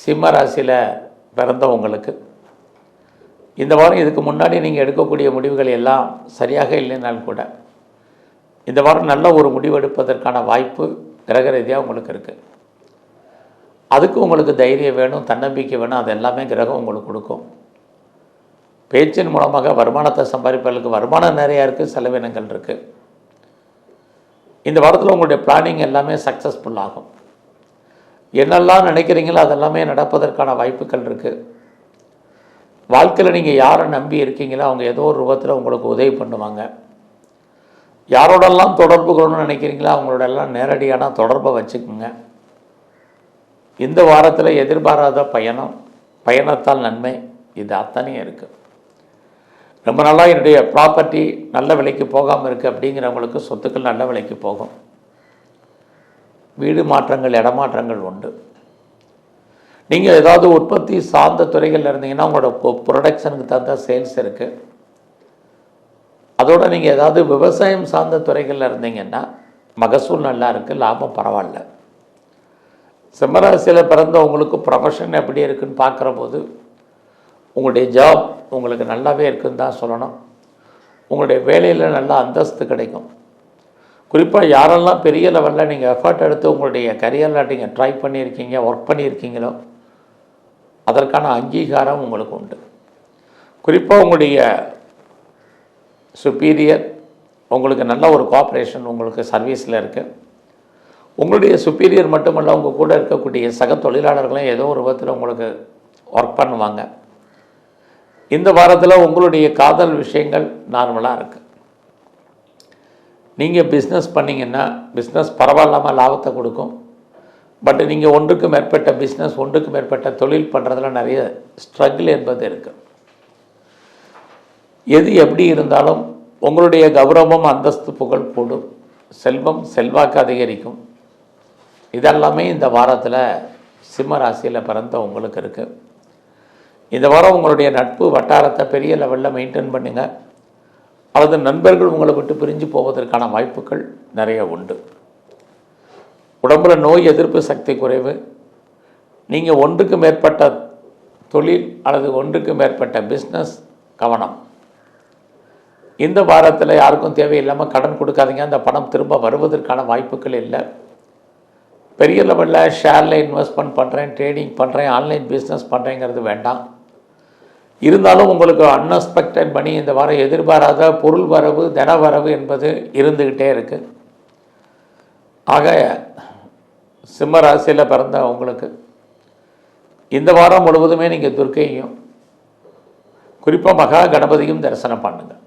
சிம்ம ராசியில் பிறந்தவங்களுக்கு இந்த வாரம் இதுக்கு முன்னாடி நீங்கள் எடுக்கக்கூடிய முடிவுகள் எல்லாம் சரியாக இல்லைனாலும் கூட இந்த வாரம் நல்ல ஒரு முடிவு எடுப்பதற்கான வாய்ப்பு கிரக ரீதியாக உங்களுக்கு இருக்குது. அதுக்கு உங்களுக்கு தைரியம் வேணும், தன்னம்பிக்கை வேணும். அது எல்லாமே கிரகம் உங்களுக்கு கொடுக்கும். பேச்சின் மூலமாக வருமானத்தை சம்பாதிப்பதற்கு வருமானம் நிறையா இருக்குது, செலவினங்கள் இருக்குது. இந்த வாரத்தில் உங்களுடைய பிளானிங் எல்லாமே சக்ஸஸ்ஃபுல் ஆகும். என்னெல்லாம் நினைக்கிறீங்களோ அதெல்லாமே நடப்பதற்கான வாய்ப்புகள் இருக்குது. வாழ்க்கையில் நீங்கள் யாரை நம்பி இருக்கீங்களோ அவங்க ஏதோ ஒரு ரூபத்தில் உங்களுக்கு உதவி பண்ணுவாங்க. யாரோடெல்லாம் தொடர்பு கொள்ளணும்னு நினைக்கிறீங்களோ அவங்களோடெல்லாம் நேரடியான தொடர்பை வச்சுக்கோங்க. இந்த வாரத்தில் எதிர்பாராத பயணத்தால் நன்மை, இது அத்தனையும் இருக்குது. ரொம்ப நாளாக என்னுடைய ப்ராப்பர்ட்டி நல்ல விலைக்கு போகாமல் இருக்குது அப்படிங்கிறவங்களுக்கு சொத்துக்கள் நல்ல விலைக்கு போகும். வீடு மாற்றங்கள், இடமாற்றங்கள் உண்டு. நீங்கள் ஏதாவது உற்பத்தி சார்ந்த துறைகளில் இருந்தீங்கன்னா உங்களோட ப்ரொடக்ஷனுக்கு தகுந்த சேல்ஸ் இருக்குது. அதோடு நீங்கள் ஏதாவது விவசாயம் சார்ந்த துறைகளில் இருந்தீங்கன்னா மகசூல் நல்லா இருக்குது, லாபம் பரவாயில்ல. சிம்மராசியில் பிறந்தவங்களுக்கு ப்ரொஃபஷன் எப்படி இருக்குதுன்னு பார்க்குற போது உங்களுடைய ஜாப் உங்களுக்கு நல்லாவே இருக்குதுன்னு தான் சொல்லணும். உங்களுடைய வேலையில் நல்ல அந்தஸ்து கிடைக்கும். குறிப்பாக யாரெல்லாம் பெரிய லெவலில் நீங்கள் எஃபர்ட் எடுத்து உங்களுடைய கரியரில் நீங்கள் ட்ரை பண்ணியிருக்கீங்க, ஒர்க் பண்ணியிருக்கீங்களோ அதற்கான அங்கீகாரம் உங்களுக்கு உண்டு. குறிப்பாக உங்களுடைய சுப்பீரியர் உங்களுக்கு நல்ல ஒரு கோஆப்ரேஷன் உங்களுக்கு சர்வீஸில் இருக்குது. உங்களுடைய சுப்பீரியர் மட்டுமல்ல, உங்கள் கூட இருக்கக்கூடிய சக தொழிலாளர்களும் ஏதோ ஒரு விதத்தில் உங்களுக்கு ஒர்க் பண்ணுவாங்க. இந்த வாரத்தில் உங்களுடைய காதல் விஷயங்கள் நார்மலாக இருக்குது. நீங்கள் பிஸ்னஸ் பண்ணிங்கன்னா பிஸ்னஸ் பரவாயில்லாமல் லாபத்தை கொடுக்கும். பட் நீங்கள் ஒன்றுக்கு மேற்பட்ட பிஸ்னஸ், ஒன்றுக்கு மேற்பட்ட தொழில் பண்ணுறதுல நிறைய ஸ்ட்ரகிள் என்பது இருக்குது. எது எப்படி இருந்தாலும் உங்களுடைய கௌரவம், அந்தஸ்து, புகழ் கூடும். செல்வம், செல்வாக்கு அதிகரிக்கும். இதெல்லாமே இந்த வாரத்தில் சிம்ம ராசியில் பிறந்த உங்களுக்கு இருக்குது. இந்த வாரம் உங்களுடைய நட்பு வட்டாரத்தை பெரிய லெவலில் மெயின்டைன் பண்ணுங்கள். அல்லது நண்பர்கள் உங்களை விட்டு பிரிஞ்சு போவதற்கான வாய்ப்புகள் நிறைய உண்டு. உடம்பில் நோய் எதிர்ப்பு சக்தி குறைவு. நீங்கள் ஒன்றுக்கு மேற்பட்ட தொழில் அல்லது ஒன்றுக்கு மேற்பட்ட பிஸ்னஸ் கவனம். இந்த வாரத்தில் யாருக்கும் தேவையில்லாமல் கடன் கொடுக்காதீங்க. அந்த பணம் திரும்ப வருவதற்கான வாய்ப்புகள் இல்லை. பெரிய லெவலில் ஷேரில் இன்வெஸ்ட்மெண்ட் பண்ணுறேன், ட்ரேடிங் பண்ணுறேன், ஆன்லைன் பிஸ்னஸ் பண்ணுறேங்கிறது வேண்டாம். இருந்தாலும் உங்களுக்கு அன்எக்ஸ்பெக்டட் மணி இந்த வாரம் எதிர்பாராத பொருள் வரவு, தன வரவு என்பது இருந்துக்கிட்டே இருக்குது. ஆக சிம்ம ராசியில் பிறந்த உங்களுக்கு இந்த வாரம் முழுவதுமே நீங்கள் துர்க்கையும் குறிப்பாக மகா கணபதியும் தரிசனம் பண்ணுங்கள்.